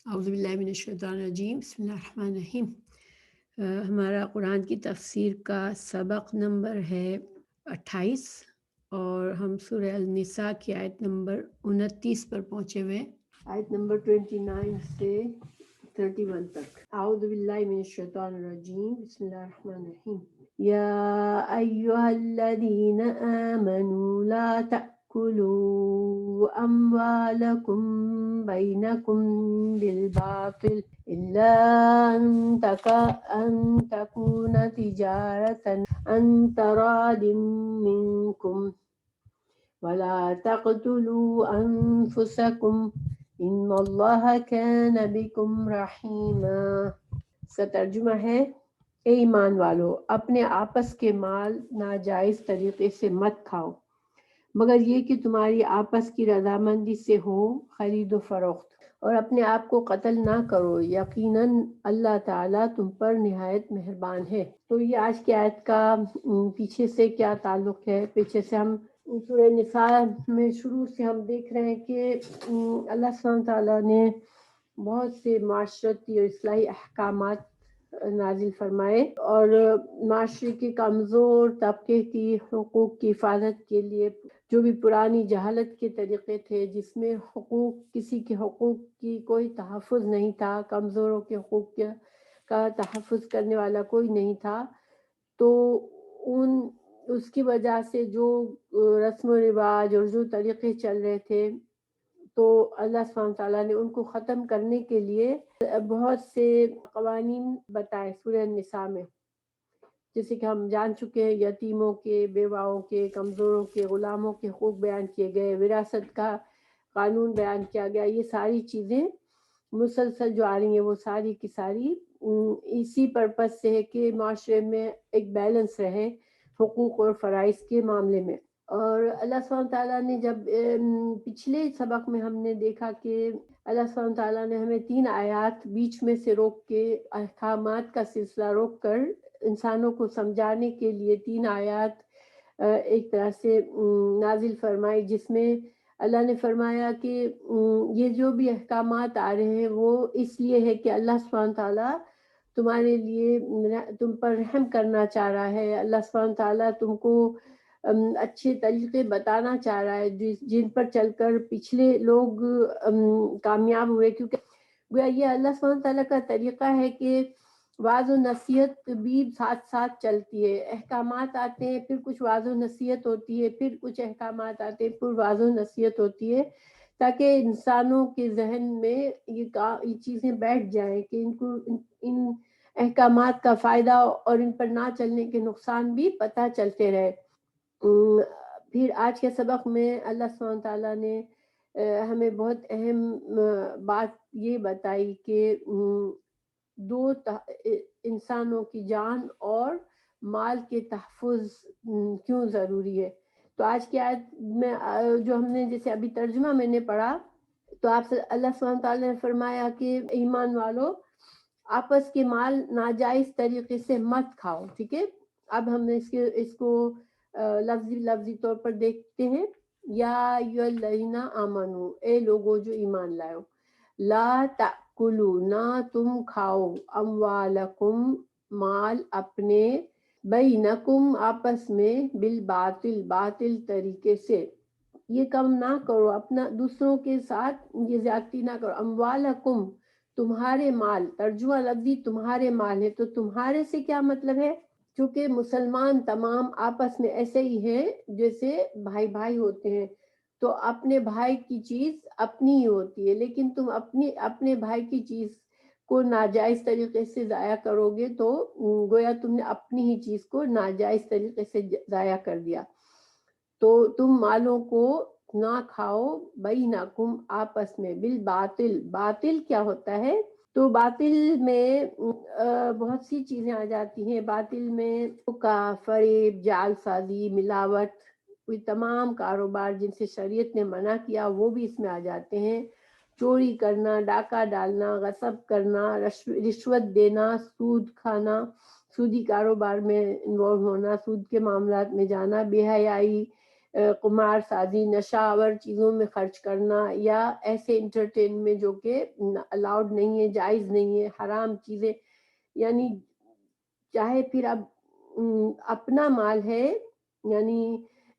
اعوذ باللہ من الشیطان الرجیم، بسم اللہ الرحمن الرحیم۔ ہمارا قرآن کی تفسیر کا سبق نمبر ہے 28 اور ہم سورہ النساء کی آیت نمبر 29 پر پہنچے ہوئے، آیت نمبر 29 سے 31 تک۔ اعوذ باللہ من الشیطان الرجیم، بسم اللہ الرحمن الرحیم۔ یا ایہا الذین آمنوا لا تأکلوا اموالکم بینکم بالباطل الا ان تکون تجارۃ عن تراض منکم ولا تقتلوا انفسکم ان اللہ کان بکم رحیما۔ اس کا ترجمہ ہے، اے ایمان والو، اپنے آپس کے مال ناجائز طریقے سے مت کھاؤ مگر یہ کہ تمہاری آپس کی رضامندی سے ہو خرید و فروخت، اور اپنے آپ کو قتل نہ کرو، یقیناً اللہ تعالیٰ تم پر نہایت مہربان ہے۔ تو یہ آج کی آیت کا پیچھے سے کیا تعلق ہے؟ پیچھے سے ہم سورہ نساء میں شروع سے ہم دیکھ رہے ہیں کہ اللہ سبحانہ تعالیٰ نے بہت سے معاشرتی اور اصلاحی احکامات نازل فرمائے، اور معاشرے کے کمزور طبقے کی حقوق کی حفاظت کے لیے جو بھی پرانی جہالت کے طریقے تھے، جس میں کسی کے حقوق کی کوئی تحفظ نہیں تھا، کمزوروں کے حقوق کا تحفظ کرنے والا کوئی نہیں تھا، تو اس کی وجہ سے جو رسم و رواج اور جو طریقے چل رہے تھے، تو اللہ سبحانہ تعالیٰ نے ان کو ختم کرنے کے لیے بہت سے قوانین بتائے سورہ النساء میں، جیسے کہ ہم جان چکے ہیں، یتیموں کے، بیواؤں کے، کمزوروں کے، غلاموں کے حقوق بیان کیے گئے، وراثت کا قانون بیان کیا گیا۔ یہ ساری چیزیں مسلسل جو آ رہی ہیں وہ ساری کی ساری اسی پرپس سے ہے کہ معاشرے میں ایک بیلنس رہے حقوق اور فرائض کے معاملے میں۔ اور اللہ سبحانہ تعالیٰ نے جب پچھلے سبق میں ہم نے دیکھا کہ اللہ سبحانہ تعالیٰ نے ہمیں 3 آیات بیچ میں سے روک کے، احکامات کا سلسلہ روک کر انسانوں کو سمجھانے کے لیے 3 آیات ایک طرح سے نازل فرمائی، جس میں اللہ نے فرمایا کہ یہ جو بھی احکامات آ رہے ہیں وہ اس لیے ہے کہ اللہ سبحانہ تعالیٰ تمہارے لیے تم پر رحم کرنا چاہ رہا ہے، اللہ سبحانہ تعالیٰ تم کو اچھے طریقے بتانا چاہ رہا ہے جن پر چل کر پچھلے لوگ کامیاب ہوئے، کیونکہ گویا یہ اللہ سبحانہ تعالیٰ کا طریقہ ہے کہ وعظ و نصیحت بھی ساتھ ساتھ چلتی ہے۔ احکامات آتے ہیں، پھر کچھ وعظ و نصیحت ہوتی ہے، پھر کچھ احکامات آتے ہیں، پھر وعظ و نصیحت ہوتی ہے، تاکہ انسانوں کے ذہن میں یہ چیزیں بیٹھ جائیں کہ ان کو ان احکامات کا فائدہ اور ان پر نہ چلنے کے نقصان بھی پتہ چلتے رہے۔ پھر آج کے سبق میں اللہ سبحانہ تعالیٰ نے ہمیں بہت اہم بات یہ بتائی کہ 2 انسانوں کی جان اور مال کے تحفظ کیوں ضروری ہے۔ تو آج کی آیت میں جو ہم نے جیسے ابھی ترجمہ میں نے پڑھا، تو آپ سے اللہ سبحانہ تعالیٰ نے فرمایا کہ ایمان والو، آپس کے مال ناجائز طریقے سے مت کھاؤ، ٹھیک ہے۔ اب ہم اس کو لفظی طور پر دیکھتے ہیں۔ یا ایھا الذین آمنو، اے لوگو جو ایمان لائو، لا تأکلوا، نہ تم کھاؤ، اموالکم، مال اپنے، بینکم، آپس میں، بالباطل، باطل طریقے سے، یہ کم نہ کرو، اپنا دوسروں کے ساتھ یہ زیادتی نہ کرو۔ اموالکم، تمہارے مال، ترجمہ لفظی تمہارے مال ہے، تو تمہارے سے کیا مطلب ہے؟ چونکہ مسلمان تمام آپس میں ایسے ہی ہیں جیسے بھائی بھائی ہوتے ہیں، تو اپنے بھائی کی چیز اپنی ہی ہوتی ہے، لیکن تم اپنے بھائی کی چیز کو ناجائز طریقے سے ضائع کرو گے تو گویا تم نے اپنی ہی چیز کو ناجائز طریقے سے ضائع کر دیا۔ تو تم مالوں کو نہ کھاؤ، بینکم، آپس میں، بالباطل، باطل کیا ہوتا ہے؟ تو باطل میں بہت سی چیزیں آ جاتی ہیں۔ باطل میں دھوکہ، فریب، جعل سازی، ملاوٹ، کوئی تمام کاروبار جن سے شریعت نے منع کیا وہ بھی اس میں آ جاتے ہیں۔ چوری کرنا، ڈاکہ ڈالنا، غصب کرنا، رشوت دینا، سود کھانا، سودی کاروبار میں انوالو ہونا، سود کے معاملات میں جانا، بے حیائی، قمار سازی، نشہ آور چیزوں میں خرچ کرنا، یا ایسے انٹرٹین میں جو کہ الاؤڈ نہیں ہے، جائز نہیں ہے، حرام چیزیں، یعنی چاہے پھر اب اپنا مال ہے، یعنی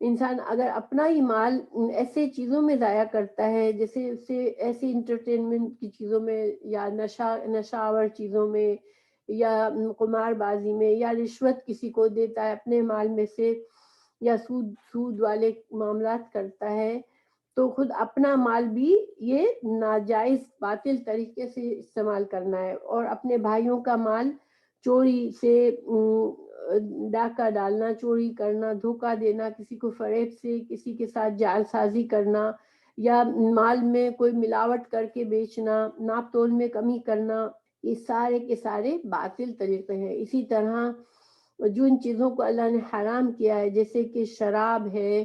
انسان اگر اپنا ہی مال ایسے چیزوں میں ضائع کرتا ہے، جیسے اسے ایسی انٹرٹینمنٹ کی چیزوں میں، یا نشہ آور چیزوں میں، یا قمار بازی میں، یا رشوت کسی کو دیتا ہے اپنے مال میں سے، یا سود والے معاملات کرتا ہے، تو خود اپنا مال بھی یہ ناجائز باطل طریقے سے استعمال کرنا ہے، اور اپنے بھائیوں کا مال چوری سے ڈاکہ ڈالنا، چوری کرنا، دھوکہ دینا، کسی کو فریب سے کسی کے ساتھ جعل سازی کرنا، یا مال میں کوئی ملاوٹ کر کے بیچنا، ناپ تول میں کمی کرنا، یہ سارے کے سارے باطل طریقے ہیں۔ اسی طرح جو ان چیزوں کو اللہ نے حرام کیا ہے، جیسے کہ شراب ہے،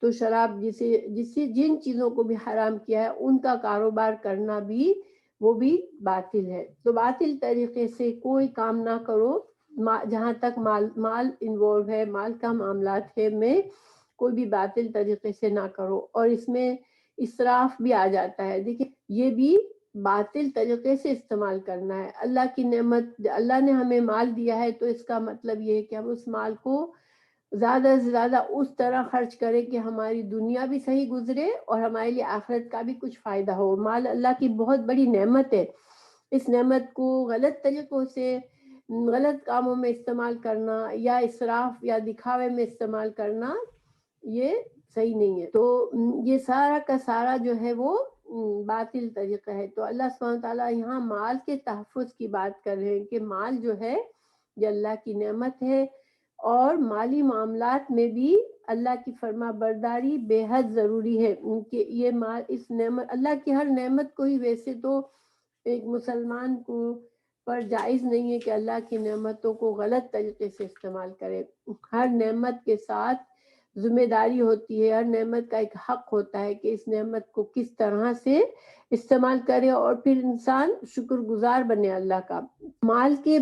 تو شراب جسے جن چیزوں کو بھی حرام کیا ہے ان کا کاروبار کرنا بھی وہ بھی باطل ہے۔ تو باطل طریقے سے کوئی کام نہ کرو، جہاں تک مال انوالو ہے، مال کا معاملات ہے، میں کوئی بھی باطل طریقے سے نہ کرو، اور اس میں اسراف بھی آ جاتا ہے۔ دیکھیں یہ بھی باطل طریقے سے استعمال کرنا ہے۔ اللہ کی نعمت، اللہ نے ہمیں مال دیا ہے، تو اس کا مطلب یہ ہے کہ ہم اس مال کو زیادہ سے زیادہ اس طرح خرچ کرے کہ ہماری دنیا بھی صحیح گزرے اور ہمارے لیے آخرت کا بھی کچھ فائدہ ہو۔ مال اللہ کی بہت بڑی نعمت ہے، اس نعمت کو غلط طریقوں سے، غلط کاموں میں استعمال کرنا، یا اسراف یا دکھاوے میں استعمال کرنا، یہ صحیح نہیں ہے۔ تو یہ سارا کا سارا جو ہے وہ باطل طریقہ ہے۔ تو اللہ سبحانہ تعالیٰ یہاں مال کے تحفظ کی بات کر رہے ہیں کہ مال جو ہے یہ اللہ کی نعمت ہے، اور مالی معاملات میں بھی اللہ کی فرما برداری بے حد ضروری ہے، کہ یہ مال، اس نعمت، اللہ کی ہر نعمت کو ہی، ویسے تو ایک مسلمان کو پر جائز نہیں ہے کہ اللہ کی نعمتوں کو غلط طریقے سے استعمال کرے۔ ہر نعمت کے ساتھ ذمہ داری ہوتی ہے، ہر نعمت کا ایک حق ہوتا ہے کہ اس نعمت کو کس طرح سے استعمال کرے، اور پھر انسان شکر گزار بنے اللہ کا۔ مال کے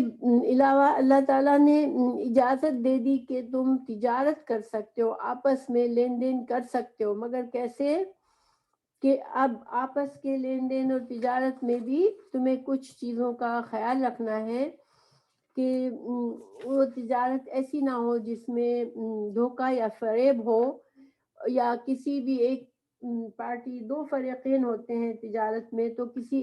علاوہ اللہ تعالیٰ نے اجازت دے دی کہ تم تجارت کر سکتے ہو، آپس میں لین دین کر سکتے ہو، مگر کیسے؟ کہ اب آپس کے لین دین اور تجارت میں بھی تمہیں کچھ چیزوں کا خیال رکھنا ہے، کہ وہ تجارت ایسی نہ ہو جس میں دھوکہ یا فریب ہو، یا کسی بھی ایک پارٹی، دو فریقین ہوتے ہیں تجارت میں، تو کسی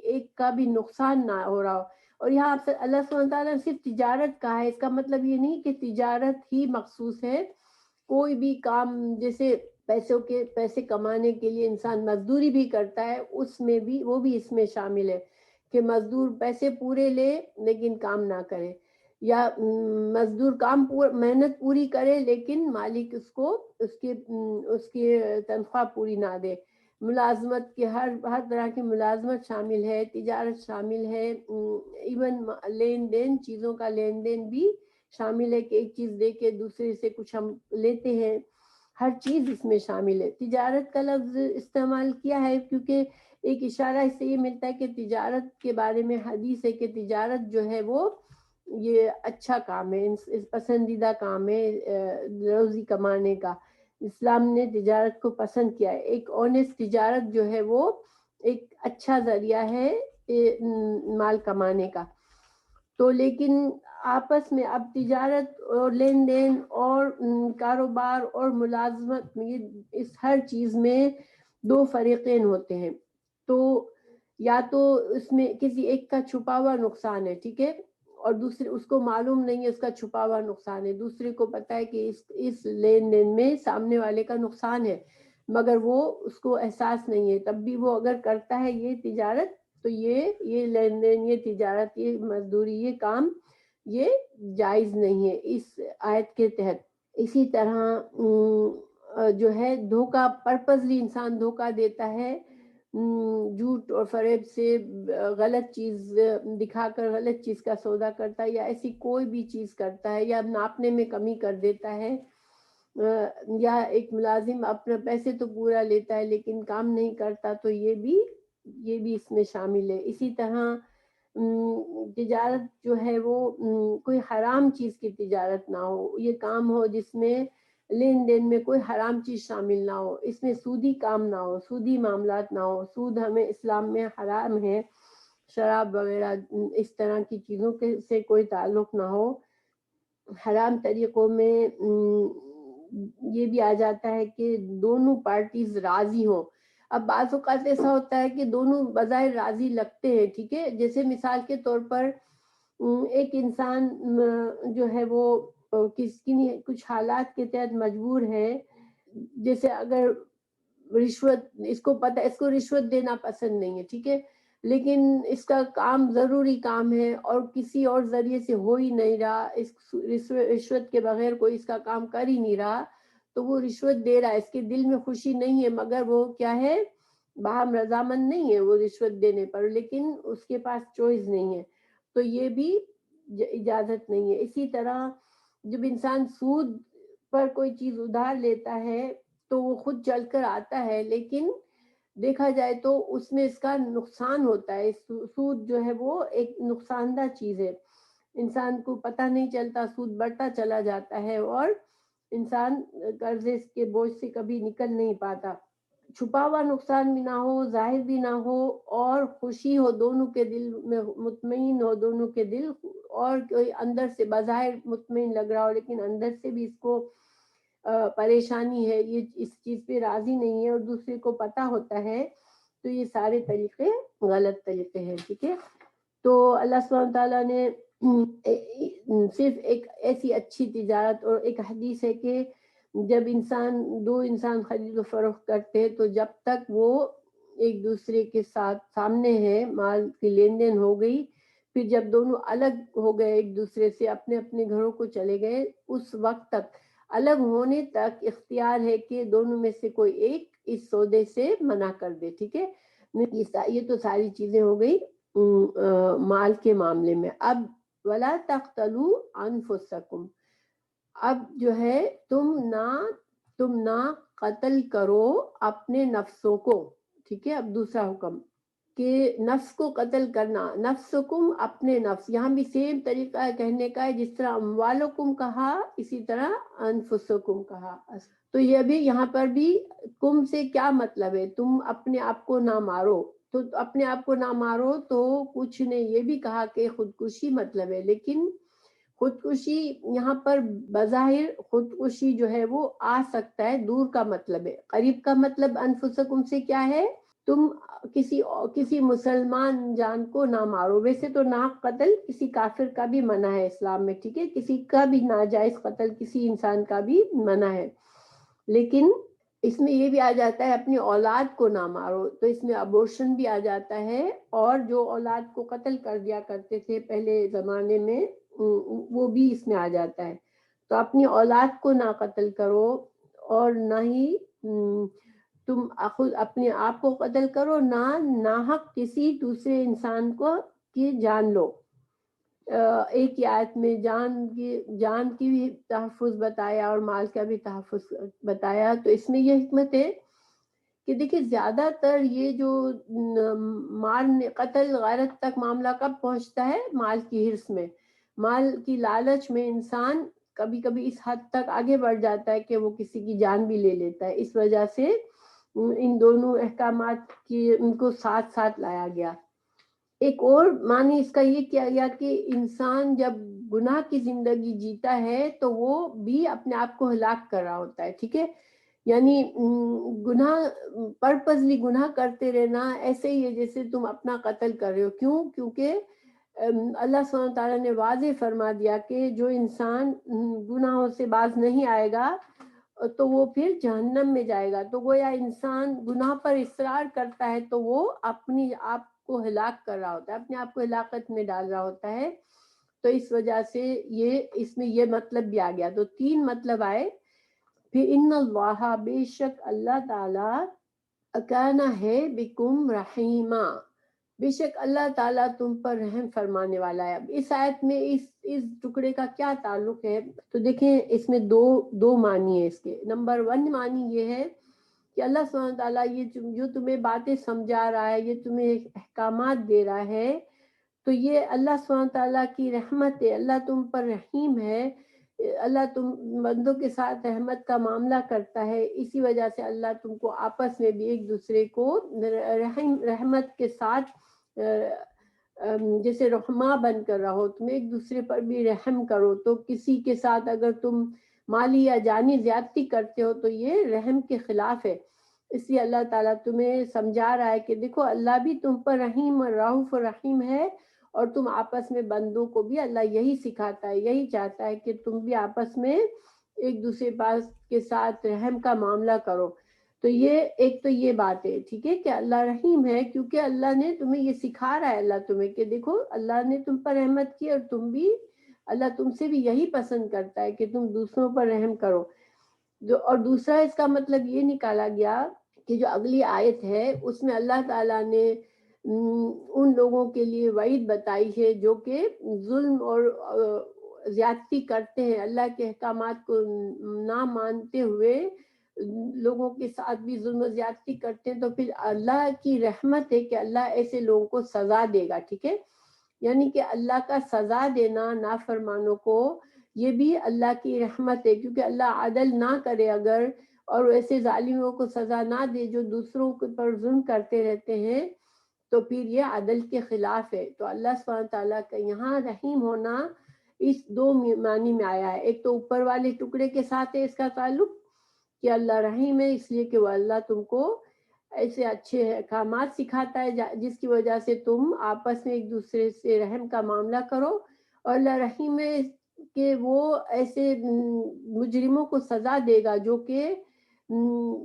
ایک کا بھی نقصان نہ ہو رہا ہو۔ اور یہاں اللہ سبحانہ تعالیٰ نے صرف تجارت کہا ہے، اس کا مطلب یہ نہیں کہ تجارت ہی مخصوص ہے، کوئی بھی کام، جیسے پیسے کمانے کے لیے انسان مزدوری بھی کرتا ہے، اس میں بھی وہ بھی اس میں شامل ہے کہ مزدور پیسے پورے لے لیکن کام نہ کرے، یا مزدور محنت پوری کرے لیکن مالک اس کی تنخواہ پوری نہ دے۔ ملازمت کے ہر طرح کی ملازمت شامل ہے، تجارت شامل ہے، ایون لین دین، چیزوں کا لین دین بھی شامل ہے، کہ ایک چیز دے کے دوسرے سے کچھ ہم لیتے ہیں، ہر چیز اس میں شامل ہے۔ تجارت کا لفظ استعمال کیا ہے کیونکہ ایک اشارہ اس سے یہ ملتا ہے کہ تجارت کے بارے میں حدیث ہے کہ تجارت جو ہے وہ یہ اچھا کام ہے، پسندیدہ کام ہے روزی کمانے کا۔ اسلام نے تجارت کو پسند کیا ہے، ایک آنیسٹ تجارت جو ہے وہ ایک اچھا ذریعہ ہے مال کمانے کا۔ تو لیکن آپس میں اب تجارت اور لین دین اور کاروبار اور ملازمت میں، اس ہر چیز میں دو فریقین ہوتے ہیں، تو یا تو اس میں کسی ایک کا چھپا ہوا نقصان ہے، ٹھیک ہے، اور دوسرے اس کو معلوم نہیں ہے اس کا چھپا ہوا نقصان ہے، دوسرے کو پتا ہے کہ اس لین دین میں سامنے والے کا نقصان ہے، مگر وہ اس کو احساس نہیں ہے، تب بھی وہ اگر کرتا ہے یہ تجارت، تو یہ لین دین، یہ تجارت، یہ مزدوری، یہ کام، یہ جائز نہیں ہے اس آیت کے تحت۔ اسی طرح جو ہے دھوکہ، پرپزلی انسان دھوکہ دیتا ہے، جھوٹ اور فریب سے غلط چیز دکھا کر غلط چیز کا سودا کرتا ہے، یا ایسی کوئی بھی چیز کرتا ہے، یا ناپنے میں کمی کر دیتا ہے، یا ایک ملازم اپنا پیسے تو پورا لیتا ہے لیکن کام نہیں کرتا، تو یہ بھی اس میں شامل ہے۔ اسی طرح تجارت جو ہے وہ کوئی حرام چیز کی تجارت نہ ہو، یہ کام ہو جس میں لین دین میں کوئی حرام چیز شامل نہ ہو، اس میں سودی کام نہ ہو، سودی معاملات نہ ہو. سود ہمیں اسلام میں حرام ہے، شراب وغیرہ اس طرح کی چیزوں کے سے کوئی تعلق نہ ہو. حرام طریقوں میں یہ بھی آ جاتا ہے کہ دونوں پارٹیز راضی ہوں. اب بعض اوقات ایسا ہوتا ہے کہ دونوں بظاہر راضی لگتے ہیں، ٹھیک ہے، جیسے مثال کے طور پر ایک انسان جو ہے وہ کچھ حالات کے تحت مجبور ہے، جیسے اگر رشوت، اس کو پتہ، اس کو رشوت دینا پسند نہیں ہے، ٹھیک ہے، لیکن اس کا کام ضروری کام ہے اور کسی اور ذریعے سے ہو ہی نہیں رہا، اس رشوت کے بغیر کوئی اس کا کام کر ہی نہیں رہا، تو وہ رشوت دے رہا ہے، اس کے دل میں خوشی نہیں ہے، مگر وہ کیا ہے، باہم رضامند نہیں ہے وہ رشوت دینے پر، لیکن اس کے پاس چوائس نہیں ہے، تو یہ بھی اجازت نہیں ہے. اسی طرح جب انسان سود پر کوئی چیز ادھار لیتا ہے تو وہ خود چل کر آتا ہے، لیکن دیکھا جائے تو اس میں اس کا نقصان ہوتا ہے. سود جو ہے وہ ایک نقصان دہ چیز ہے، انسان کو پتہ نہیں چلتا، سود بڑھتا چلا جاتا ہے اور انسان قرضے کے بوجھ سے کبھی نکل نہیں پاتا. چھپا ہوا نقصان بھی نہ ہو، ظاہر بھی نہ ہو، اور خوشی ہو دونوں کے دل میں، مطمئن ہو دونوں کے دل، اور کوئی اندر سے بظاہر مطمئن لگ رہا ہو لیکن اندر سے بھی اس کو پریشانی ہے، یہ اس چیز پہ راضی نہیں ہے اور دوسرے کو پتہ ہوتا ہے، تو یہ سارے طریقے غلط طریقے ہیں. ٹھیک ہے، تو اللہ سبحانہ تعالیٰ نے صرف ایک ایسی اچھی تجارت، اور ایک حدیث ہے کہ جب دو انسان خرید و فروخت کرتے تو جب تک وہ ایک دوسرے کے ساتھ سامنے ہے، مال کی لین دین ہو گئی، پھر جب دونوں الگ ہو گئے ایک دوسرے سے، اپنے اپنے گھروں کو چلے گئے، اس وقت تک، الگ ہونے تک اختیار ہے کہ دونوں میں سے کوئی ایک اس سودے سے منع کر دے. ٹھیک ہے، یہ تو ساری چیزیں ہو گئی مال کے معاملے میں. اب وَلَا تَقْتُلُوا أَنفُسَكُمْ، اب جو ہے تم نہ قتل کرو اپنے نفسوں کو. ٹھیک ہے، اب دوسرا حکم کہ نفس کو قتل کرنا، نفسکم، اپنے نفس، یہاں بھی سیم طریقہ کہنے کا ہے، جس طرح اموالکم کہا اسی طرح انفسکم کہا. تو یہ بھی یہاں پر بھی کم سے کیا مطلب ہے، تم اپنے آپ کو نہ مارو، تو اپنے آپ کو نہ مارو تو کچھ نے یہ بھی کہا کہ خودکشی مطلب ہے، لیکن خودکشی یہاں پر بظاہر خودکشی جو ہے وہ آ سکتا ہے، دور کا مطلب ہے. قریب کا مطلب انفسکم سے کیا ہے، تم کسی مسلمان جان کو نہ مارو. ویسے تو ناک قتل کسی کافر کا بھی منع ہے اسلام میں، ٹھیک ہے، کسی کا بھی ناجائز قتل کسی انسان کا بھی منع ہے، لیکن اس میں یہ بھی آ جاتا ہے اپنی اولاد کو نہ مارو، تو اس میں ابورشن بھی آ جاتا ہے، اور جو اولاد کو قتل کر دیا کرتے تھے پہلے زمانے میں وہ بھی اس میں آ جاتا ہے. تو اپنی اولاد کو نہ قتل کرو، اور نہ ہی تم خود اپنے آپ کو قتل کرو، نہ ناحق کسی دوسرے انسان کو کی جان لو. ایک ہی آیت میں جان کی بھی تحفظ بتایا اور مال کا بھی تحفظ بتایا. تو اس میں یہ حکمت ہے کہ دیکھیں زیادہ تر یہ جو قتل غارت تک معاملہ کب پہنچتا ہے، مال کی حرص میں، مال کی لالچ میں انسان کبھی کبھی اس حد تک آگے بڑھ جاتا ہے کہ وہ کسی کی جان بھی لے لیتا ہے. اس وجہ سے ان دونوں احکامات کی ان کو ساتھ ساتھ لایا گیا. ایک اور معنی اس کا یہ کیا گیا کہ انسان جب گناہ کی زندگی جیتا ہے تو وہ بھی اپنے آپ کو ہلاک کر رہا ہوتا ہے. ٹھیک ہے، یعنی گناہ پرپزلی گناہ کرتے رہنا ایسے ہی ہے جیسے تم اپنا قتل کر رہے ہو. کیوں؟ کیونکہ اللہ سبحانہ تعالیٰ نے واضح فرما دیا کہ جو انسان گناہوں سے باز نہیں آئے گا تو وہ پھر جہنم میں جائے گا. تو گویا انسان گناہ پر اصرار کرتا ہے تو وہ اپنی آپ کو ہلاک کر رہا ہوتا ہے، اپنے آپ کو ہلاکت میں ڈال رہا ہوتا ہے. تو اس وجہ سے اس میں یہ مطلب بھی آ گیا. تو تین مطلب آئے. پھر ان اللہ، بے شک اللہ تعالی، کانا ہے بکم رحیمہ، بے شک اللہ تعالیٰ تم پر رحم فرمانے والا ہے. اب اس آیت میں اس ٹکڑے کا کیا تعلق ہے، تو دیکھیں اس میں دو معنی ہے اس کے. نمبر 1 معنی یہ ہے کہ اللہ سبحانہ تعالیٰ یہ جو تمہیں باتیں سمجھا رہا ہے، یہ تمہیں احکامات دے رہا ہے، تو یہ اللہ سبحانہ تعالیٰ کی رحمت ہے، اللہ تم پر رحیم ہے اللہ تم بندوں کے ساتھ رحمت کا معاملہ کرتا ہے، اسی وجہ سے اللہ تم کو آپس میں بھی ایک دوسرے کو رحمت کے ساتھ جیسے رحماں بن کر رہو، تم ایک دوسرے پر بھی رحم کرو. تو کسی کے ساتھ اگر تم مالی یا جانی زیادتی کرتے ہو تو یہ رحم کے خلاف ہے. اس لیے اللہ تعالیٰ تمہیں سمجھا رہا ہے کہ دیکھو اللہ بھی تم پر رحیم اور رؤوف رحیم ہے، اور تم آپس میں بندوں کو بھی اللہ یہی سکھاتا ہے، یہی چاہتا ہے کہ تم بھی آپس میں ایک دوسرے پاس کے ساتھ رحم کا معاملہ کرو. تو یہ ایک تو یہ بات ہے، ٹھیک ہے، کہ اللہ رحیم ہے کیونکہ اللہ نے تمہیں یہ سکھا رہا ہے، اللہ تمہیں کہ دیکھو اللہ نے تم پر رحمت کی، اور تم بھی اللہ تم سے بھی یہی پسند کرتا ہے کہ تم دوسروں پر رحم کرو. اور دوسرا اس کا مطلب یہ نکالا گیا کہ جو اگلی آیت ہے اس میں اللہ تعالیٰ نے ان لوگوں کے لیے وعید بتائی ہے جو کہ ظلم اور زیادتی کرتے ہیں، اللہ کے احکامات کو نہ مانتے ہوئے لوگوں کے ساتھ بھی ظلم و زیادتی کرتے ہیں. تو پھر اللہ کی رحمت ہے کہ اللہ ایسے لوگوں کو سزا دے گا، ٹھیک ہے. یعنی کہ اللہ کا سزا دینا نافرمانوں کو یہ بھی اللہ کی رحمت ہے، کیونکہ اللہ عدل نہ کرے اگر اور ایسے ظالموں کو سزا نہ دے جو دوسروں پر ظلم کرتے رہتے ہیں تو پھر یہ عدل کے خلاف ہے. تو اللہ سبحانہ تعالیٰ کا یہاں رحیم ہونا اس دو معنی میں آیا ہے. ایک تو اوپر والے ٹکڑے کے ساتھ ہے اس کا تعلق کہ اللہ رحیم ہے اس لیے کہ وہ اللہ تم کو ایسے اچھے احکامات سکھاتا ہے جس کی وجہ سے تم آپس میں ایک دوسرے سے رحم کا معاملہ کرو. اور اللہ رحیم ہے کہ وہ ایسے مجرموں کو سزا دے گا جو کہ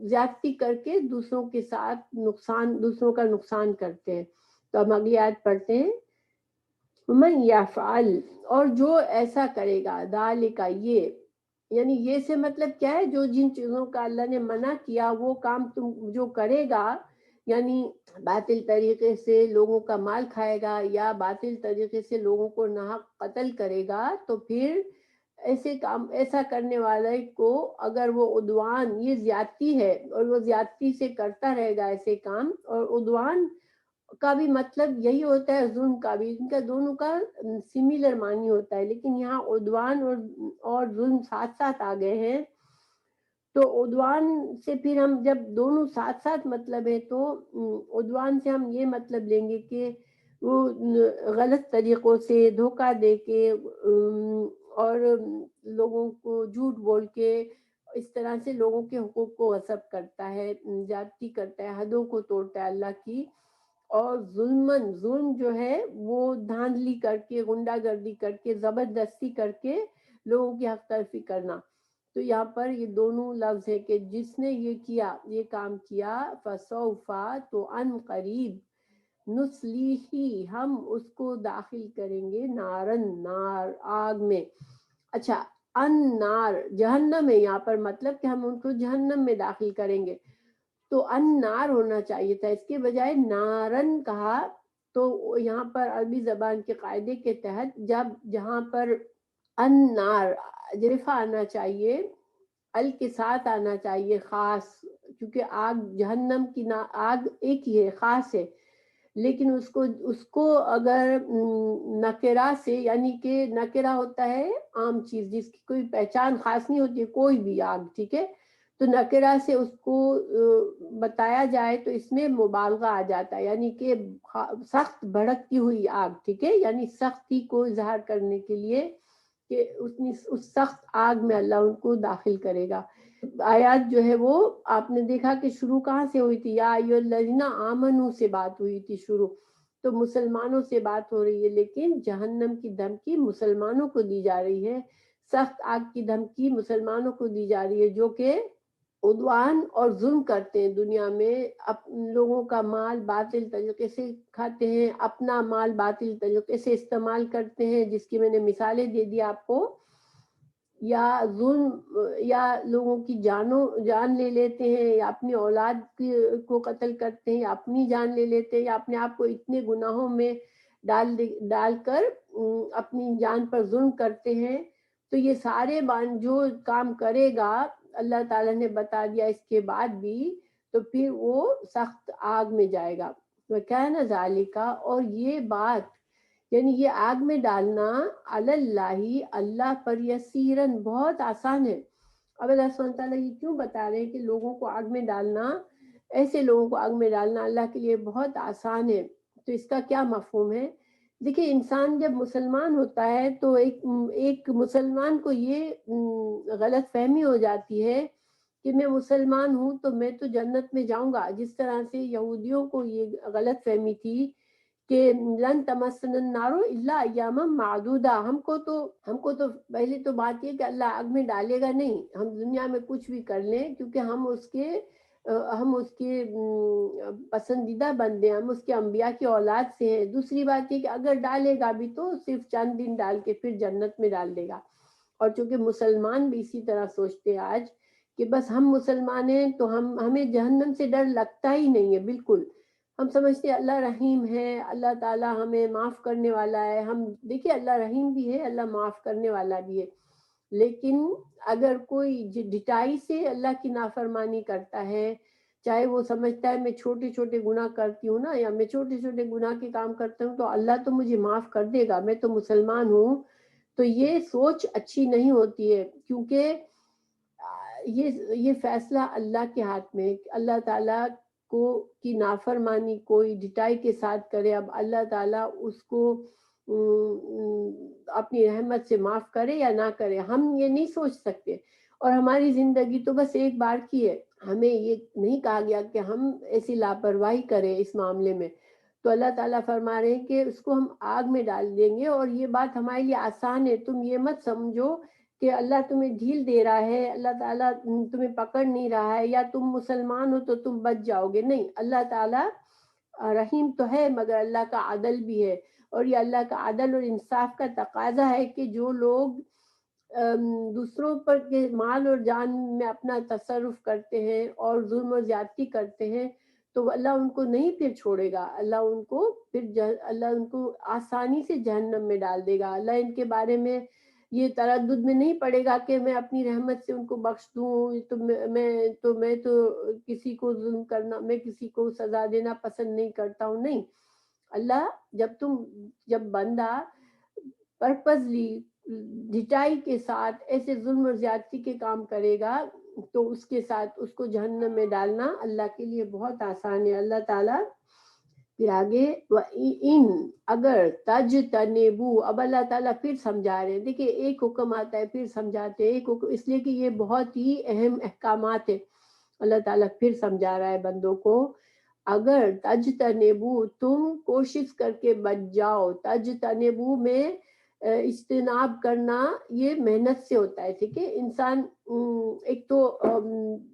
زیادتی کر کے دوسروں کے ساتھ دوسروں کا نقصان کرتے ہیں. تو ہم اگلی آیت پڑھتے ہیں. من یفعل، اور جو ایسا کرے گا، ذالک یہ، یعنی یہ سے مطلب کیا ہے، جو جن چیزوں کا اللہ نے منع کیا وہ کام تم جو کرے گا، یعنی باطل طریقے سے لوگوں کا مال کھائے گا یا باطل طریقے سے لوگوں کو ناحق قتل کرے گا، تو پھر ایسے کام ایسا کرنے والے کو اگر وہ عدوان، یہ زیادتی ہے اور وہ زیادتی سے کرتا رہے گا ایسے کام، اور عدوان کا بھی مطلب یہی ہوتا ہے، ظلم کا بھی، ان کا دونوں کا سملر معنی ہوتا ہے، لیکن یہاں عدوان اور ظلم ساتھ ساتھ آ گئے ہیں. تو عدوان سے پھر ہم جب دونوں ساتھ ساتھ مطلب ہے تو عدوان سے ہم یہ مطلب لیں گے کہ وہ غلط طریقوں سے دھوکہ دے کے اور لوگوں کو جھوٹ بول کے اس طرح سے لوگوں کے حقوق کو غصب کرتا ہے، زیادتی کرتا ہے، حدوں کو توڑتا ہے اللہ کی. اور ظلم جو ہے وہ دھاندلی کر کے، غنڈہ گردی کر کے، زبردستی کر کے لوگوں کی حق تلفی کرنا. تو یہاں پر یہ دونوں لفظ ہے کہ جس نے یہ کیا، یہ کام کیا، فسوفا، تو ان قریب، نسلیہی، ہم اس کو داخل کریں گے، نارن، نار، آگ میں. اچھا، ان نار جہنم ہے یہاں پر، مطلب کہ ہم ان کو جہنم میں داخل کریں گے. تو ان نار ہونا چاہیے تھا، اس کے بجائے نارن کہا. تو یہاں پر عربی زبان کے قاعدے کے تحت جہاں پر ان نار جرفہ آنا چاہیے، ال کے ساتھ آنا چاہیے خاص، کیونکہ آگ جہنم کی آگ ایک ہی ہے، خاص ہے، لیکن اس کو اگر نکرہ سے، یعنی کہ نکرہ ہوتا ہے عام چیز جس کی کوئی پہچان خاص نہیں ہوتی، کوئی بھی آگ، ٹھیک ہے، تو نکرہ سے اس کو بتایا جائے تو اس میں مبالغہ آ جاتا ہے، یعنی کہ سخت بھڑکتی ہوئی آگ، ٹھیک ہے، یعنی سختی کو اظہار کرنے کے لیے کہ اس سخت آگ میں اللہ ان کو داخل کرے گا. آیات جو ہے وہ آپ نے دیکھا کہ شروع کہاں سے ہوئی تھی، یا ایھا الذین آمنوا سے بات ہوئی تھی شروع، تو مسلمانوں سے بات ہو رہی ہے، لیکن جہنم کی دھمکی مسلمانوں کو دی جا رہی ہے، سخت آگ کی دھمکی مسلمانوں کو دی جا رہی ہے جو کہ عدوان اور ظلم کرتے ہیں دنیا میں، لوگوں کا مال باطل طریقے سے کھاتے ہیں، اپنا مال باطل طریقے سے استعمال کرتے ہیں، جس کی میں نے مثالیں دے دی آپ کو، یا ظلم، یا لوگوں کی جان لے لیتے ہیں، یا اپنی اولاد کو قتل کرتے ہیں، یا اپنی جان لے لیتے ہیں، یا اپنے آپ کو اتنے گناہوں میں ڈال کر اپنی جان پر ظلم کرتے ہیں. تو یہ سارے جو کام کرے گا اللہ تعالیٰ نے بتا دیا اس کے بعد بھی، تو پھر وہ سخت آگ میں جائے گا. وَكَانَ ذَلِكَ، اور یہ بات یعنی یہ آگ میں ڈالنا اللہ اللہ پر یسیرن بہت آسان ہے. اب اللہ سبحانہ تعالیٰ یہ کیوں بتا رہے ہیں کہ لوگوں کو آگ میں ڈالنا، ایسے لوگوں کو آگ میں ڈالنا اللہ کے لیے بہت آسان ہے. تو اس کا کیا مفہوم ہے؟ دیکھیے انسان جب مسلمان ہوتا ہے تو ایک مسلمان کو یہ غلط فہمی ہو جاتی ہے کہ میں مسلمان ہوں تو میں تو جنت میں جاؤں گا. جس طرح سے یہودیوں کو یہ غلط فہمی تھی کہ لن تمسن النار الا ایاما معدودہ، ہم کو تو پہلی تو بات یہ کہ اللہ آگ میں ڈالے گا نہیں، ہم دنیا میں کچھ بھی کر لیں کیونکہ ہم اس کے پسندیدہ بندے ہیں، ہم اس کے انبیاء کی اولاد سے ہیں. دوسری بات یہ کہ اگر ڈالے گا بھی تو صرف چند دن ڈال کے پھر جنت میں ڈال دے گا. اور چونکہ مسلمان بھی اسی طرح سوچتے ہیں آج کہ بس ہم مسلمان ہیں تو ہمیں جہنم سے ڈر لگتا ہی نہیں ہے. بالکل ہم سمجھتے ہیں اللہ رحیم ہے، اللہ تعالیٰ ہمیں معاف کرنے والا ہے. ہم دیکھیے اللہ رحیم بھی ہے، اللہ معاف کرنے والا بھی ہے، لیکن اگر کوئی ڈٹائی سے اللہ کی نافرمانی کرتا ہے، چاہے وہ سمجھتا ہے میں چھوٹے چھوٹے گناہ کرتی ہوں نا، یا میں چھوٹے چھوٹے گناہ کے کام کرتا ہوں تو اللہ تو مجھے معاف کر دے گا، میں تو مسلمان ہوں، تو یہ سوچ اچھی نہیں ہوتی ہے. کیونکہ یہ فیصلہ اللہ کے ہاتھ میں، اللہ تعالیٰ کو کی نافرمانی کوئی ڈٹائی کے ساتھ کرے، اب اللہ تعالیٰ اس کو اپنی رحمت سے معاف کرے یا نہ کرے ہم یہ نہیں سوچ سکتے. اور ہماری زندگی تو بس ایک بار کی ہے، ہمیں یہ نہیں کہا گیا کہ ہم ایسی لاپرواہی کریں اس معاملے میں. تو اللہ تعالیٰ فرما رہے ہیں کہ اس کو ہم آگ میں ڈال دیں گے. اور یہ بات ہمارے لیے آسان ہے، تم یہ مت سمجھو کہ اللہ تمہیں ڈھیل دے رہا ہے، اللہ تعالیٰ تمہیں پکڑ نہیں رہا ہے، یا تم مسلمان ہو تو تم بچ جاؤ گے. نہیں، اللہ تعالیٰ رحیم تو ہے مگر اللہ کا عدل بھی ہے. اور یہ اللہ کا عدل اور انصاف کا تقاضا ہے کہ جو لوگ دوسروں پر کے مال اور جان میں اپنا تصرف کرتے ہیں اور ظلم و زیادتی کرتے ہیں تو اللہ ان کو نہیں پھر چھوڑے گا، اللہ ان کو آسانی سے جہنم میں ڈال دے گا. اللہ ان کے بارے میں یہ تردد میں نہیں پڑے گا کہ میں اپنی رحمت سے ان کو بخش دوں، میں تو کسی کو ظلم کرنا، میں کسی کو سزا دینا پسند نہیں کرتا ہوں. نہیں، اللہ جب بندہ پرپزلی ڈٹائی کے ساتھ ایسے ظلم اور زیادتی کے کام کرے گا تو اس کے ساتھ اس کو جہنم میں ڈالنا اللہ کے لیے بہت آسان ہے. اللہ تعالیٰ پھر آگے ان اگر تجتنبو، اب اللہ تعالیٰ پھر سمجھا رہے ہیں. دیکھیے ایک حکم آتا ہے پھر سمجھاتے ہیں، ایک حکم اس لیے کہ یہ بہت ہی اہم احکامات ہے. اللہ تعالیٰ پھر سمجھا رہا ہے بندوں کو، اگر تجتنبو تم کوشش کر کے بچ جاؤ. تجتنبو میں اجتناب کرنا یہ محنت سے ہوتا ہے. ٹھیک ہے، انسان ایک تو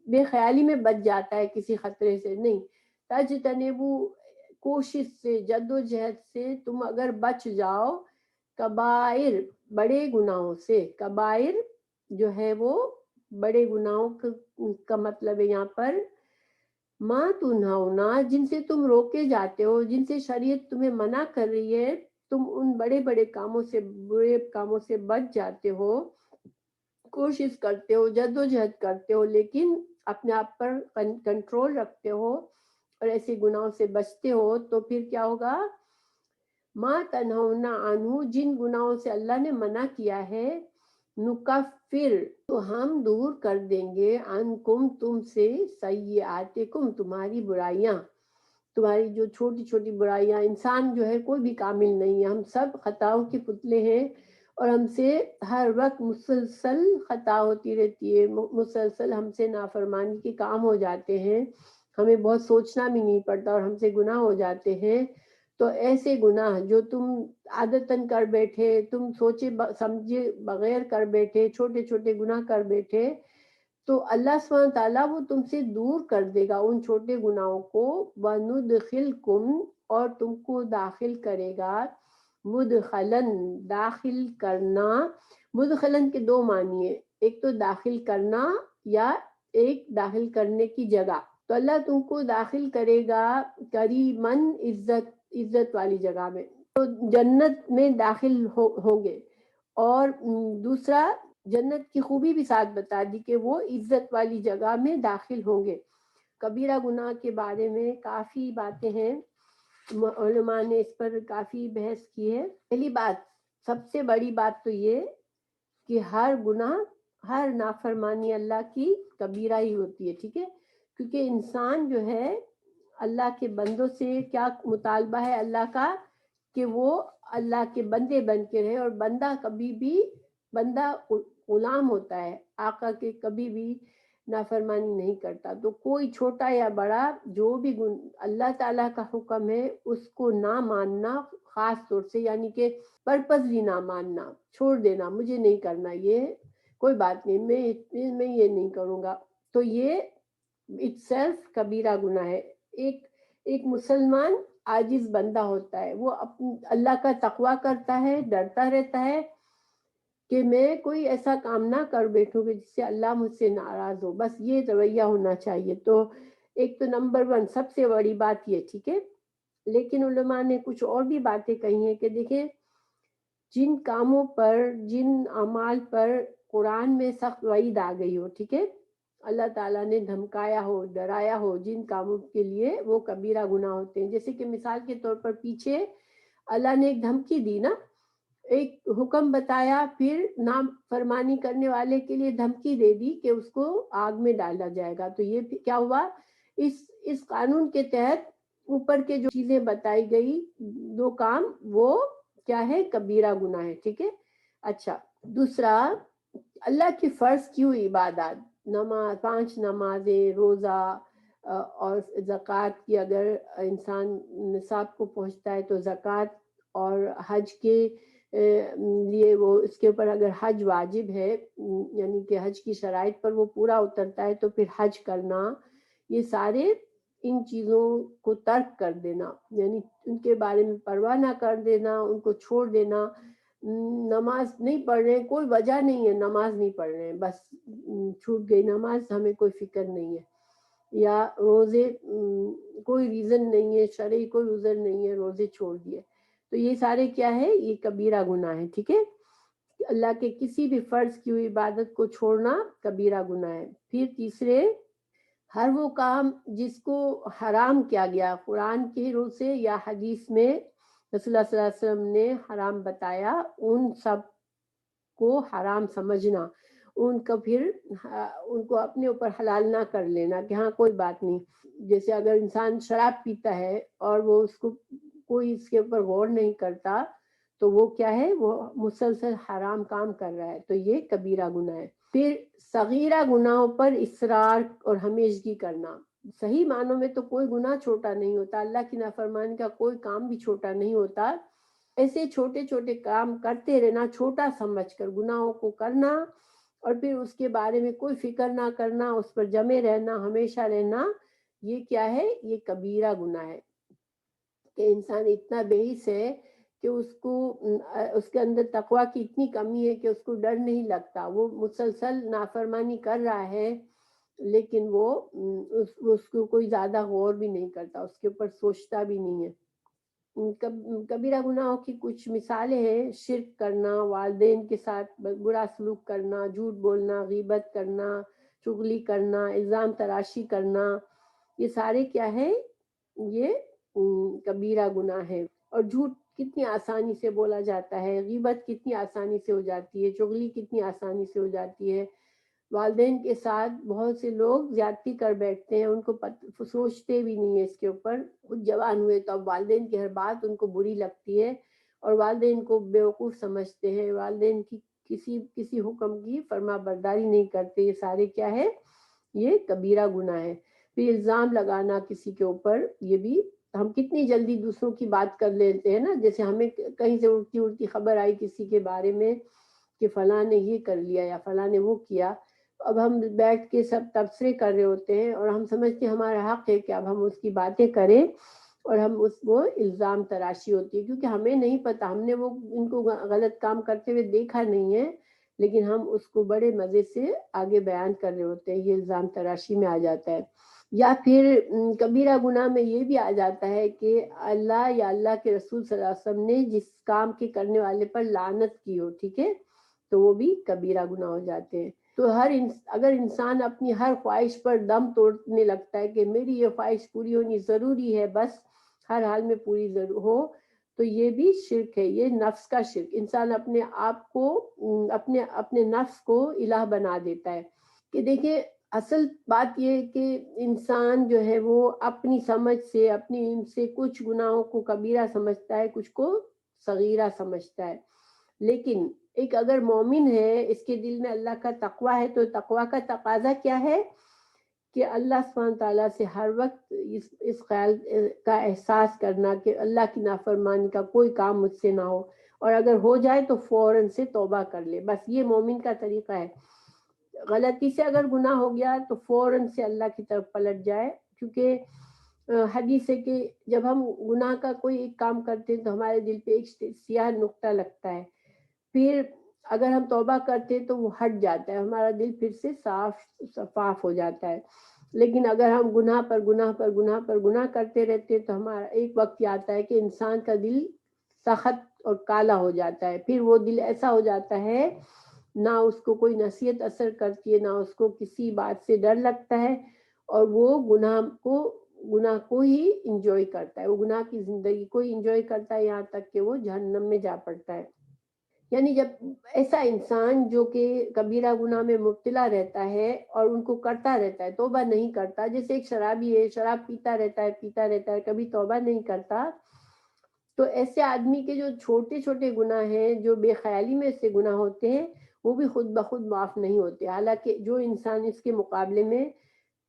بے خیالی میں بچ جاتا ہے کسی خطرے سے، نہیں، تجتنبو کوشش سے، جد و جہد سے تم اگر بچ جاؤ کبائر بڑے گناہوں سے. کبائر جو ہے وہ بڑے گناہوں کا مطلب ہے یہاں پر ما تنہونا، جن سے تم روکے جاتے ہو، جن سے شریعت تمہیں منع کر رہی ہے، تم ان بڑے برے کاموں سے بچ جاتے ہو، کوشش کرتے ہو، جد و جہد کرتے ہو، لیکن اپنے آپ پر کنٹرول رکھتے ہو اور ایسے گناہوں سے بچتے ہو. تو پھر کیا ہوگا؟ ما تنہونا عنہ، جن گناہوں سے اللہ نے منع کیا ہے، نکفر، تو ہم دور کر دیں گے، عنکم، تم سے، سیئاتکم، تمہاری برائیاں، تمہاری جو چھوٹی چھوٹی برائیاں. انسان جو ہے کوئی بھی کامل نہیں ہے، ہم سب خطاؤں کے پتلے ہیں اور ہم سے ہر وقت مسلسل خطا ہوتی رہتی ہے، مسلسل ہم سے نافرمانی کے کام ہو جاتے ہیں، ہمیں بہت سوچنا بھی نہیں پڑتا اور ہم سے گناہ ہو جاتے ہیں. تو ایسے گناہ جو تم عادتاً کر بیٹھے، تم سوچے سمجھے بغیر کر بیٹھے، چھوٹے چھوٹے گناہ کر بیٹھے، تو اللہ سبحانہ تعالیٰ وہ تم سے دور کر دے گا ان چھوٹے گناہوں کو. وَنُدْخِلْكُمْ، اور تم کو داخل کرے گا، مدخلن، داخل کرنا. مدخلن کے دو معنی ہیں، ایک تو داخل کرنا یا ایک داخل کرنے کی جگہ. تو اللہ تم کو داخل کرے گا کریمن، عزت والی جگہ میں، تو جنت میں داخل ہوں گے. اور دوسرا جنت کی خوبی بھی ساتھ بتا دی کہ وہ عزت والی جگہ میں داخل ہوں گے. کبیرہ گناہ کے بارے میں کافی باتیں ہیں علماء نے اس پر کافی بحث کی ہے۔ پہلی بات، سب سے بڑی بات تو یہ کہ ہر گناہ، ہر نافرمانی اللہ کی کبیرہ ہی ہوتی ہے، ٹھیک ہے، کیونکہ انسان جو ہے اللہ کے بندوں سے کیا مطالبہ ہے اللہ کا کہ وہ اللہ کے بندے بن کے رہے، اور بندہ کبھی بھی، بندہ غلام ہوتا ہے، آقا کے کبھی بھی نافرمانی نہیں کرتا۔ تو کوئی چھوٹا یا بڑا جو بھی اللہ تعالیٰ کا حکم ہے اس کو نہ ماننا، خاص طور سے یعنی کہ پرپزلی نہ ماننا، چھوڑ دینا، مجھے نہیں کرنا، یہ کوئی بات نہیں، میں یہ نہیں کروں گا، تو یہ اٹ سیلف کبیرہ گناہ ہے۔ ایک مسلمان عاجز بندہ ہوتا ہے، وہ اللہ کا تقوی کرتا ہے، ڈرتا رہتا ہے کہ میں کوئی ایسا کام نہ کر بیٹھوں کہ جس سے اللہ مجھ سے ناراض ہو، بس یہ رویہ ہونا چاہیے۔ تو ایک تو نمبر 1 سب سے بڑی بات یہ، ٹھیک ہے۔ لیکن علماء نے کچھ اور بھی باتیں کہی ہیں کہ دیکھیں، جن کاموں پر، جن اعمال پر قرآن میں سخت وعید آ گئی ہو، ٹھیک ہے، اللہ تعالیٰ نے دھمکایا ہو، ڈرایا ہو، جن کاموں کے لیے وہ کبیرہ گناہ ہوتے ہیں، جیسے کہ مثال کے طور پر پیچھے اللہ نے ایک دھمکی دی نا، ایک حکم بتایا، پھر نام فرمانی کرنے والے کے لیے دھمکی دے دی کہ اس کو آگ میں ڈالا جائے گا۔ تو یہ کیا ہوا، اس قانون کے تحت اوپر کے جو چیزیں بتائی گئی 2 کام، وہ کیا ہے، کبیرہ گناہ ہے، ٹھیک ہے۔ اچھا، دوسرا، اللہ کی فرض کی ہوئی عبادات، نماز، 5 نمازیں، روزہ اور زکوٰۃ کی، اگر انسان نصاب کو پہنچتا ہے تو زکوٰۃ، اور حج کے لیے وہ اس کے اوپر اگر حج واجب ہے، یعنی کہ حج کی شرائط پر وہ پورا اترتا ہے تو پھر حج کرنا، یہ سارے ان چیزوں کو ترک کر دینا، یعنی ان کے بارے میں پرواہ نہ کر دینا، ان کو چھوڑ دینا۔ نماز نہیں پڑھ رہے ہیں، کوئی وجہ نہیں ہے، نماز نہیں پڑھ رہے ہیں، بس چھوٹ گئی نماز، ہمیں کوئی فکر نہیں ہے، یا روزے کوئی ریزن نہیں ہے، شرعی کوئی عذر نہیں ہے، روزے چھوڑ دیے، تو یہ سارے کیا ہے، یہ کبیرہ گناہ ہے، ٹھیک ہے۔ اللہ کے کسی بھی فرض کی ہوئی عبادت کو چھوڑنا کبیرہ گناہ ہے۔ پھر تیسرے، ہر وہ کام جس کو حرام کیا گیا قرآن کے روح سے یا حدیث میں رسول اللہ صلی اللہ علیہ وسلم نے حرام بتایا، ان سب کو حرام سمجھنا، ان کا پھر ان کو اپنے اوپر حلال نہ کر لینا کہ ہاں کوئی بات نہیں۔ جیسے اگر انسان شراب پیتا ہے اور وہ اس کو کوئی اس کے اوپر غور نہیں کرتا تو وہ کیا ہے، وہ مسلسل حرام کام کر رہا ہے، تو یہ کبیرہ گناہ ہے۔ پھر صغیرہ گناہوں پر اصرار اور ہمیشگی کرنا، صحیح معنوں میں تو کوئی گناہ چھوٹا نہیں ہوتا، اللہ کی نافرمانی کا کوئی کام بھی چھوٹا نہیں ہوتا، ایسے چھوٹے چھوٹے کام کرتے رہنا، چھوٹا سمجھ کر گناہوں کو کرنا، اور پھر اس کے بارے میں کوئی فکر نہ کرنا، اس پر جمے رہنا، ہمیشہ رہنا، یہ کیا ہے، یہ کبیرہ گناہ ہے۔ کہ انسان اتنا بے حس ہے کہ اس کے اندر تقوی کی اتنی کمی ہے کہ اس کو ڈر نہیں لگتا، وہ مسلسل نافرمانی کر رہا ہے، لیکن وہ اس کو کوئی زیادہ غور بھی نہیں کرتا، اس کے اوپر سوچتا بھی نہیں ہے۔ کبیرہ گناہوں کی کچھ مثالیں ہیں، شرک کرنا، والدین کے ساتھ برا سلوک کرنا، جھوٹ بولنا، غیبت کرنا، چغلی کرنا، الزام تراشی کرنا، یہ سارے کیا ہے، یہ کبیرہ گناہ ہے۔ اور جھوٹ کتنی آسانی سے بولا جاتا ہے، غیبت کتنی آسانی سے ہو جاتی ہے، چغلی کتنی آسانی سے ہو جاتی ہے، والدین کے ساتھ بہت سے لوگ زیادتی کر بیٹھتے ہیں، ان کو سوچتے بھی نہیں ہے اس کے اوپر، خود جوان ہوئے تو اب والدین کی ہر بات ان کو بری لگتی ہے اور والدین کو بیوقوف سمجھتے ہیں، والدین کی کسی حکم کی فرما برداری نہیں کرتے، یہ سارے کیا ہے، یہ کبیرہ گناہ ہے۔ پھر الزام لگانا کسی کے اوپر، یہ بھی ہم کتنی جلدی دوسروں کی بات کر لیتے ہیں نا، جیسے ہمیں کہیں سے اڑتی خبر آئی کسی کے بارے میں کہ فلاں نے یہ کر لیا یا فلاں نے وہ کیا، اب ہم بیٹھ کے سب تبصرے کر رہے ہوتے ہیں اور ہم سمجھتے ہیں ہمارا حق ہے کہ اب ہم اس کی باتیں کریں، اور ہم اس کو الزام تراشی ہوتی ہے، کیونکہ ہمیں نہیں پتا، ہم نے ان کو غلط کام کرتے ہوئے دیکھا نہیں ہے، لیکن ہم اس کو بڑے مزے سے آگے بیان کر رہے ہوتے ہیں، یہ الزام تراشی میں آ جاتا ہے۔ یا پھر کبیرہ گناہ میں یہ بھی آ جاتا ہے کہ اللہ یا اللہ کے رسول صلی اللہ علیہ وسلم نے جس کام کے کرنے والے پر لعنت کی ہو، ٹھیک ہے، تو وہ بھی کبیرہ گناہ ہو جاتے ہیں۔ تو اگر انسان اپنی ہر خواہش پر دم توڑنے لگتا ہے کہ میری یہ خواہش پوری ہونی ضروری ہے، بس ہر حال میں پوری ضرور ہو، تو یہ بھی شرک ہے، یہ نفس کا شرک۔ انسان اپنے آپ کو اپنے نفس کو الہ بنا دیتا ہے۔ کہ دیکھیں اصل بات یہ ہے کہ انسان جو ہے وہ اپنی سمجھ سے، اپنی علم سے کچھ گناہوں کو کبیرہ سمجھتا ہے، کچھ کو صغیرہ سمجھتا ہے، لیکن ایک اگر مومن ہے، اس کے دل میں اللہ کا تقویٰ ہے، تو تقویٰ کا تقاضا کیا ہے کہ اللہ سبحانہ تعالیٰ سے ہر وقت اس خیال کا احساس کرنا کہ اللہ کی نافرمانی کا کوئی کام مجھ سے نہ ہو، اور اگر ہو جائے تو فوراً سے توبہ کر لے۔ بس یہ مومن کا طریقہ ہے۔ غلطی سے اگر گناہ ہو گیا تو فوراً سے اللہ کی طرف پلٹ جائے، کیونکہ حدیث ہے کہ جب ہم گناہ کا کوئی ایک کام کرتے ہیں تو ہمارے دل پہ ایک سیاہ نقطہ لگتا ہے، پھر اگر ہم توبہ کرتے تو وہ ہٹ جاتا ہے، ہمارا دل پھر سے صاف ہو جاتا ہے۔ لیکن اگر ہم گناہ پر گناہ پر گناہ پر گناہ کرتے رہتے تو ہمارا ایک وقت یہ آتا ہے کہ انسان کا دل سخت اور کالا ہو جاتا ہے، پھر وہ دل ایسا ہو جاتا ہے نہ اس کو کوئی نصیحت اثر کرتی ہے، نہ اس کو کسی بات سے ڈر لگتا ہے، اور وہ گناہ کو ہی انجوائے کرتا ہے، وہ گناہ کی زندگی کو ہی انجوائے کرتا ہے، یہاں تک کہ وہ جہنم میں جا پڑتا ہے۔ یعنی جب ایسا انسان جو کہ کبیرہ گناہ میں مبتلا رہتا ہے اور ان کو کرتا رہتا ہے، توبہ نہیں کرتا، جیسے ایک شرابی ہے، شراب پیتا رہتا ہے کبھی توبہ نہیں کرتا، تو ایسے آدمی کے جو چھوٹے چھوٹے گناہ ہیں، جو بے خیالی میں سے گناہ ہوتے ہیں، وہ بھی خود بخود معاف نہیں ہوتے۔ حالانکہ جو انسان اس کے مقابلے میں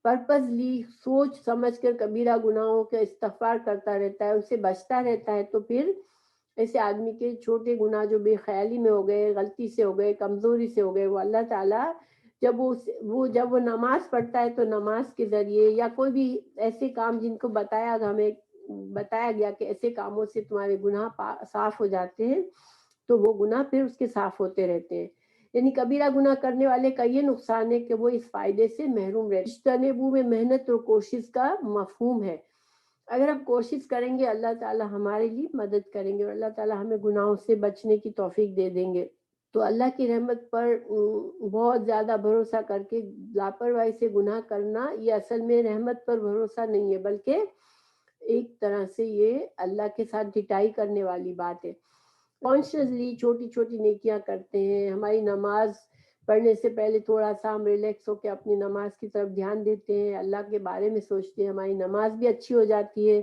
پرپزلی سوچ سمجھ کر کبیرہ گناہوں کا استغفار کرتا رہتا ہے، اس سے بچتا رہتا ہے، تو پھر ایسے آدمی کے چھوٹے گناہ جو بے خیالی میں ہو گئے، غلطی سے ہو گئے، کمزوری سے ہو گئے، وہ اللہ تعالیٰ جب وہ نماز پڑھتا ہے تو نماز کے ذریعے، یا کوئی بھی ایسے کام جن کو ہمیں بتایا گیا کہ ایسے کاموں سے تمہارے گناہ صاف ہو جاتے ہیں، تو وہ گناہ پھر اس کے صاف ہوتے رہتے ہیں۔ یعنی کبیرہ گناہ کرنے والے کا یہ نقصان ہے کہ وہ اس فائدے سے محروم رہتے ہیں۔ اجتنبوا میں محنت اور کوشش کا مفہوم ہے۔ اگر ہم کوشش کریں گے، اللہ تعالیٰ ہمارے لیے مدد کریں گے، اور اللہ تعالیٰ ہمیں گناہوں سے بچنے کی توفیق دے دیں گے۔ تو اللہ کی رحمت پر بہت زیادہ بھروسہ کر کے لاپرواہی سے گناہ کرنا، یہ اصل میں رحمت پر بھروسہ نہیں ہے، بلکہ ایک طرح سے یہ اللہ کے ساتھ ڈٹائی کرنے والی بات ہے۔ کانشیسلی چھوٹی چھوٹی نیکیاں کرتے ہیں، ہماری نماز پڑھنے سے پہلے تھوڑا سا ہم ریلیکس ہو کے اپنی نماز کی طرف دھیان دیتے ہیں، اللہ کے بارے میں سوچتے ہیں، ہماری نماز بھی اچھی ہو جاتی ہے،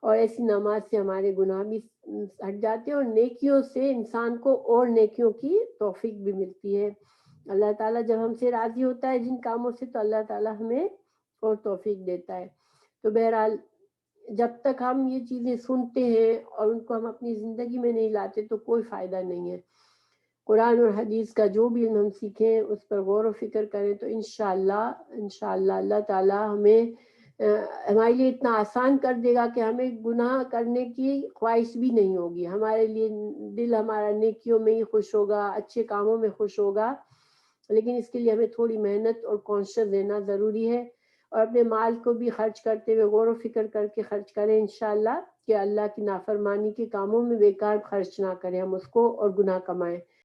اور ایسی نماز سے ہمارے گناہ بھی ہٹ جاتے ہیں، اور نیکیوں سے انسان کو اور نیکیوں کی توفیق بھی ملتی ہے۔ اللہ تعالیٰ جب ہم سے راضی ہوتا ہے جن کاموں سے، تو اللہ تعالیٰ ہمیں اور توفیق دیتا ہے۔ تو بہرحال جب تک ہم یہ چیزیں سنتے ہیں اور ان کو ہم اپنی زندگی میں نہیں لاتے تو کوئی فائدہ نہیں ہے۔ قرآن اور حدیث کا جو بھی ہم سیکھیں اس پر غور و فکر کریں، تو انشاءاللہ اللہ تعالیٰ ہمیں ہمارے لیے اتنا آسان کر دے گا کہ ہمیں گناہ کرنے کی خواہش بھی نہیں ہوگی، ہمارے لیے دل ہمارا نیکیوں میں ہی خوش ہوگا، اچھے کاموں میں خوش ہوگا۔ لیکن اس کے لیے ہمیں تھوڑی محنت اور کانشیس رہنا ضروری ہے، اور اپنے مال کو بھی خرچ کرتے ہوئے غور و فکر کر کے خرچ کریں انشاءاللہ، کہ اللہ کی نافرمانی کے کاموں میں بیکار خرچ نہ کریں ہم اس کو اور گناہ کمائیں۔